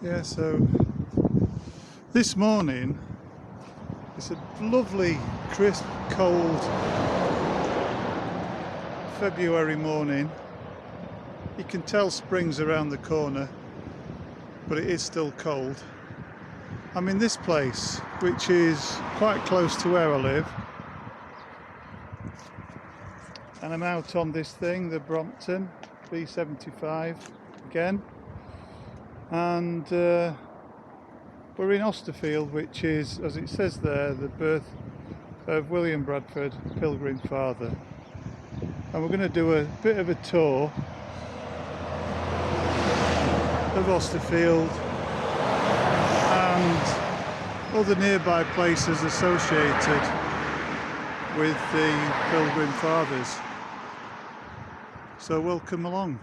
Yeah, so this morning it's a lovely, crisp, cold February morning. You can tell spring's around the corner, but it is still cold. I'm in this place, which is quite close to where I live, and I'm out on this thing, the Brompton B75 again, and we're in Austerfield, which is, as it says there, the birth of William Bradford, Pilgrim Father. And we're going to do a bit of a tour of Austerfield and other nearby places associated with the Pilgrim Fathers. So welcome along.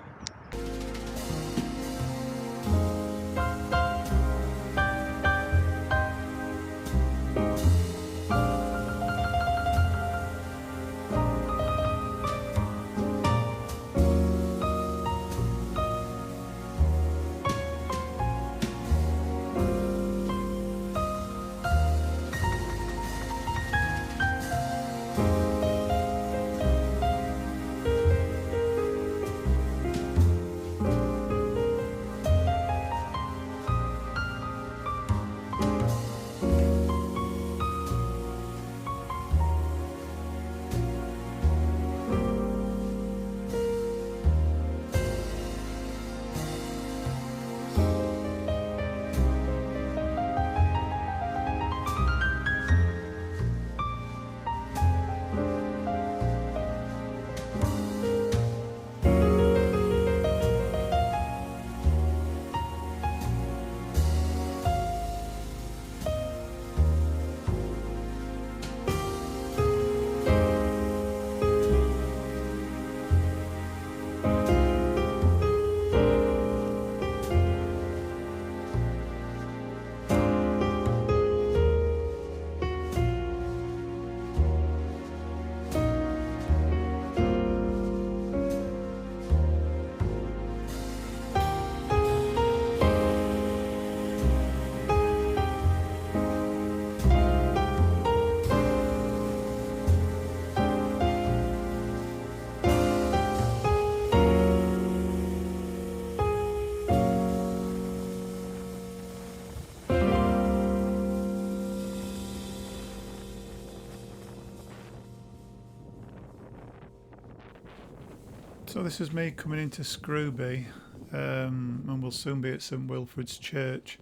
So this is me coming into Scrooby, and we'll soon be at St Wilfrid's Church.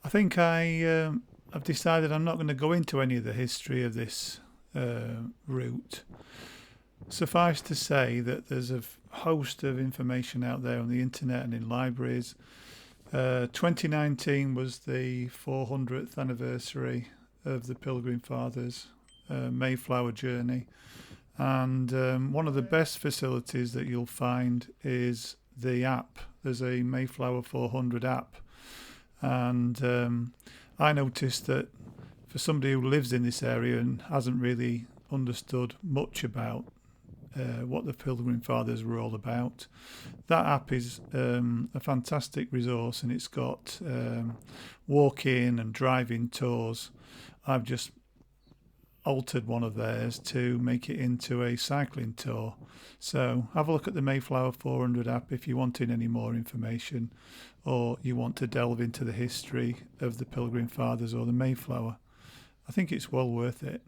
I think I've decided I'm not going to go into any of the history of this route. Suffice to say that there's a host of information out there on the internet and in libraries. 2019 was the 400th anniversary of the Pilgrim Fathers Mayflower journey. And one of the best facilities that you'll find is the app. There's a Mayflower 400 app. And I noticed that for somebody who lives in this area and hasn't really understood much about what the Pilgrim Fathers were all about, that app is a fantastic resource, and it's got walk-in and drive-in tours. I've just altered one of theirs to make it into a cycling tour. So have a look at the Mayflower 400 app if you wanted any more information, or you want to delve into the history of the Pilgrim Fathers or the Mayflower. I think it's well worth it.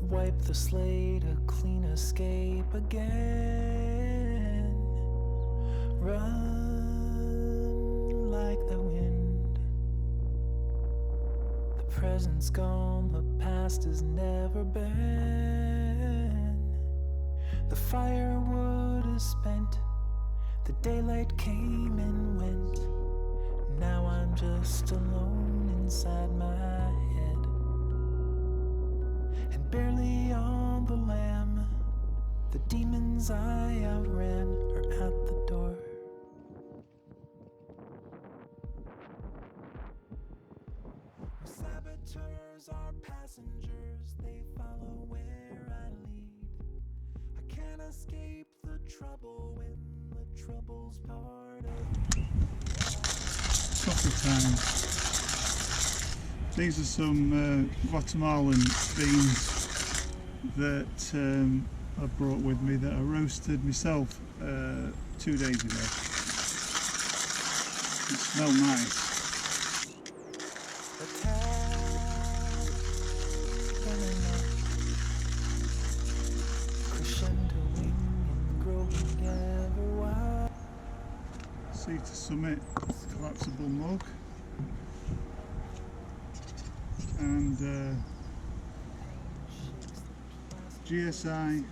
Wipe the slate, a clean escape again. Run like the wind. The present's gone, the past has never been. The firewood is spent, the daylight came and went. Now I'm just alone inside my head. barely on the lam. The demons I outran are at the door. Saboteurs are passengers, they follow where I lead. I can't escape the trouble when the trouble's part of me. Coffee time. These are some Guatemalan beans that I brought with me that I roasted myself 2 days ago. They smell nice. Sea to Summit collapsible mug and GSI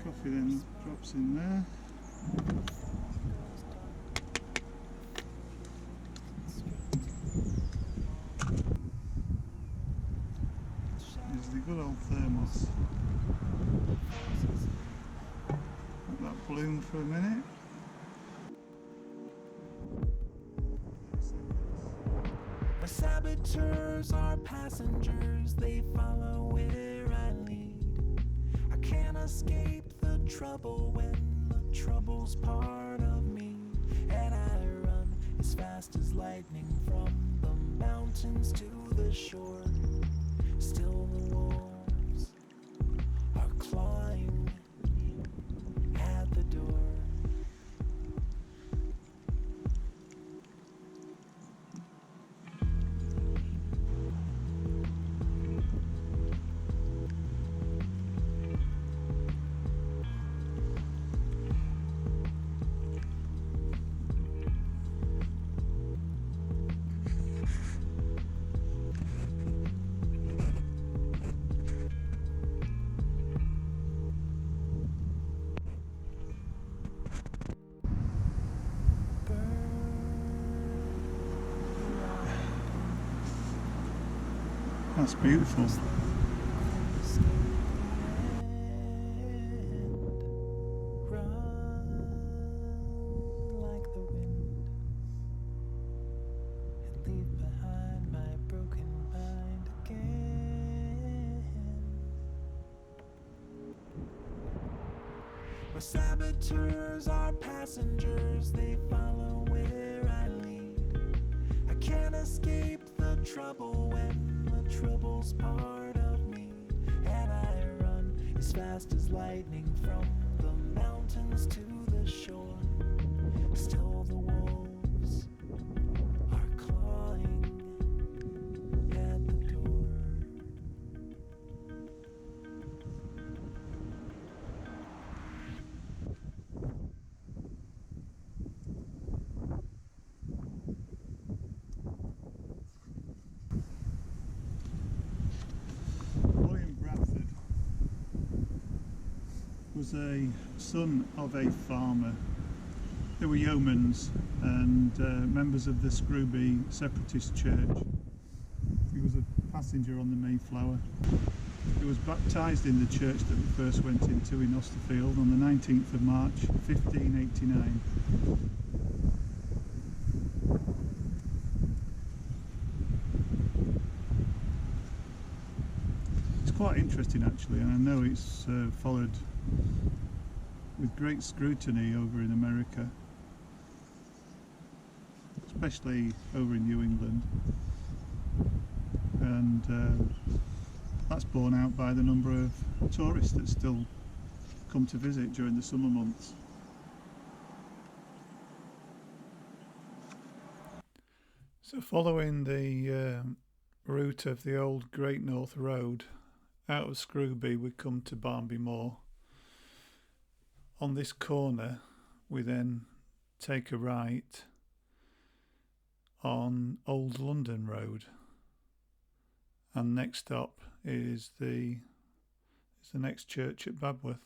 coffee then drops in there. There's the good old thermos. Let that bloom for a minute. My saboteurs are passengers, they follow where I lead. I can't escape the trouble when the trouble's part of me. And I run as fast as lightning from the mountains to the shore. Still the wolves are clawing at the door. That's beautiful. My saboteurs are passengers, they follow where I lead. I can't escape the trouble when the trouble's part of me. And I run as fast as lightning from the mountains to the shore. Still the wolves are clawing at the door. Was a son of a farmer. They were yeomans and members of the Scrooby separatist church. He was a passenger on the Mayflower. He was baptised in the church that we first went into in Austerfield on the 19th of March 1589. It's quite interesting actually, and I know it's followed with great scrutiny over in America, especially over in New England, and that's borne out by the number of tourists that still come to visit during the summer months. So following the route of the old Great North Road out of Scrooby, we come to Barnby Moor. On this corner we then take a right on Old London Road, and next stop is the next church at Babworth.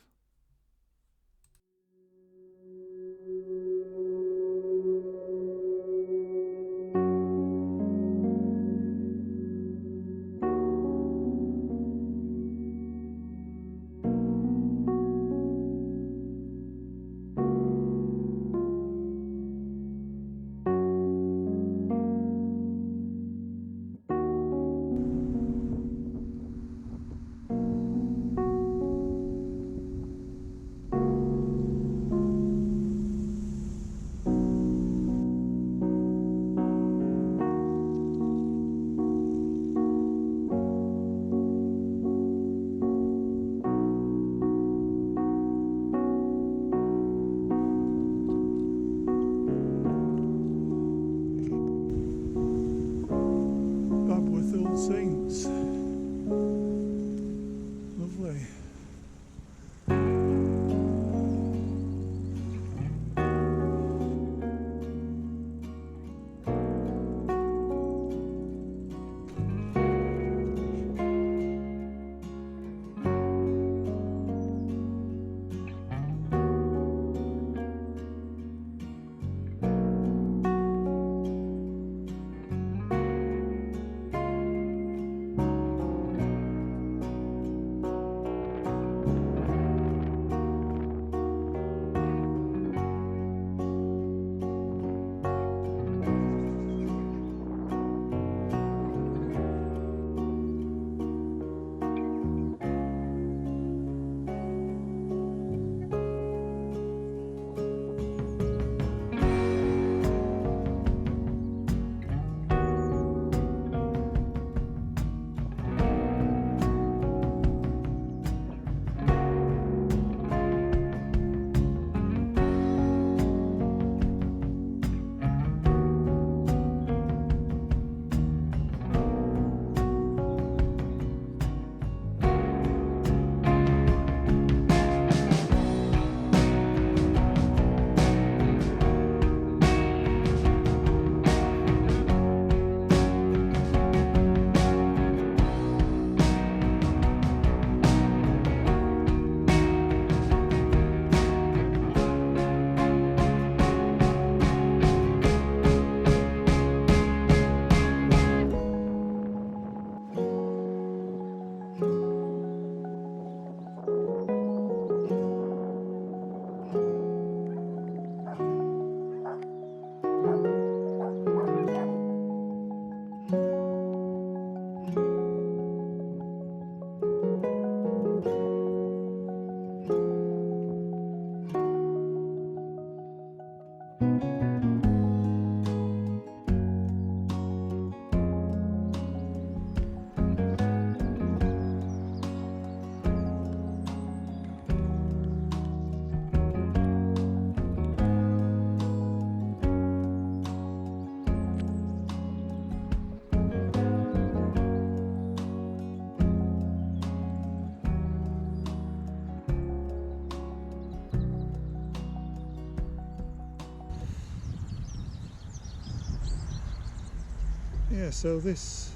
Yeah, so this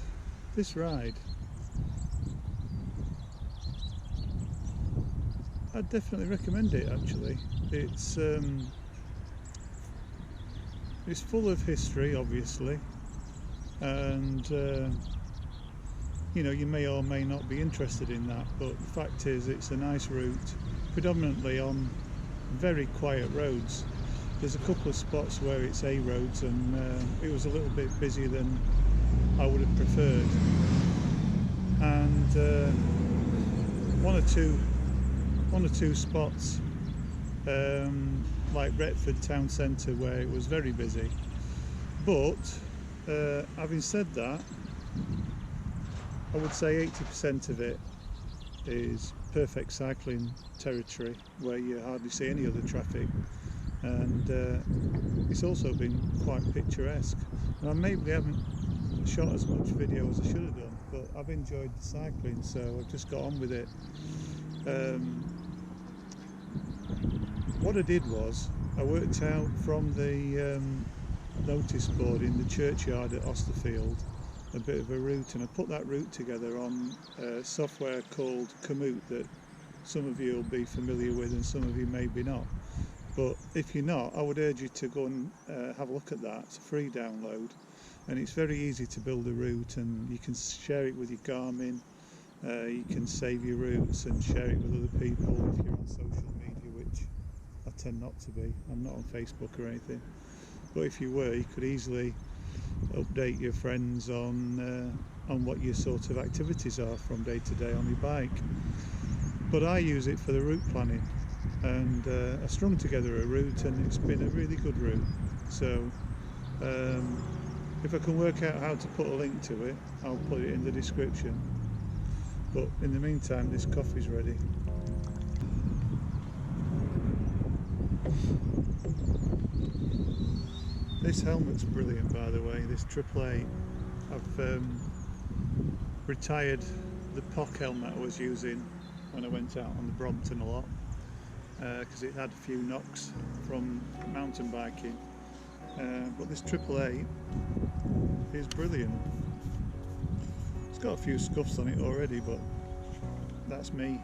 ride, I'd definitely recommend it. Actually, it's full of history, obviously, and you know, you may or may not be interested in that, but the fact is it's a nice route, predominantly on very quiet roads. There's a couple of spots where it's A roads, and it was a little bit busier than I would have preferred, and one or two spots like Retford town centre where it was very busy. But having said that, I would say 80% of it is perfect cycling territory where you hardly see any other traffic, and it's also been quite picturesque. And I maybe haven't shot as much video as I should have done, but I've enjoyed the cycling, so I've just got on with it. What I did was I worked out from the notice board in the churchyard at Austerfield a bit of a route, and I put that route together on software called Komoot that some of you will be familiar with and some of you maybe not. But if you're not, I would urge you to go and have a look at that. It's a free download, and it's very easy to build a route, and you can share it with your Garmin. You can save your routes and share it with other people if you're on social media, which I tend not to be. I'm not on Facebook or anything. But if you were, you could easily update your friends on what your sort of activities are from day to day on your bike. But I use it for the route planning, and I strung together a route, and it's been a really good route. So if I can work out how to put a link to it, I'll put it in the description. But in the meantime, this coffee's ready. This helmet's brilliant, by the way, this AAA. I've retired the POC helmet I was using when I went out on the Brompton a lot, because it had a few knocks from mountain biking. But this AAA is brilliant. It's got a few scuffs on it already, but that's me.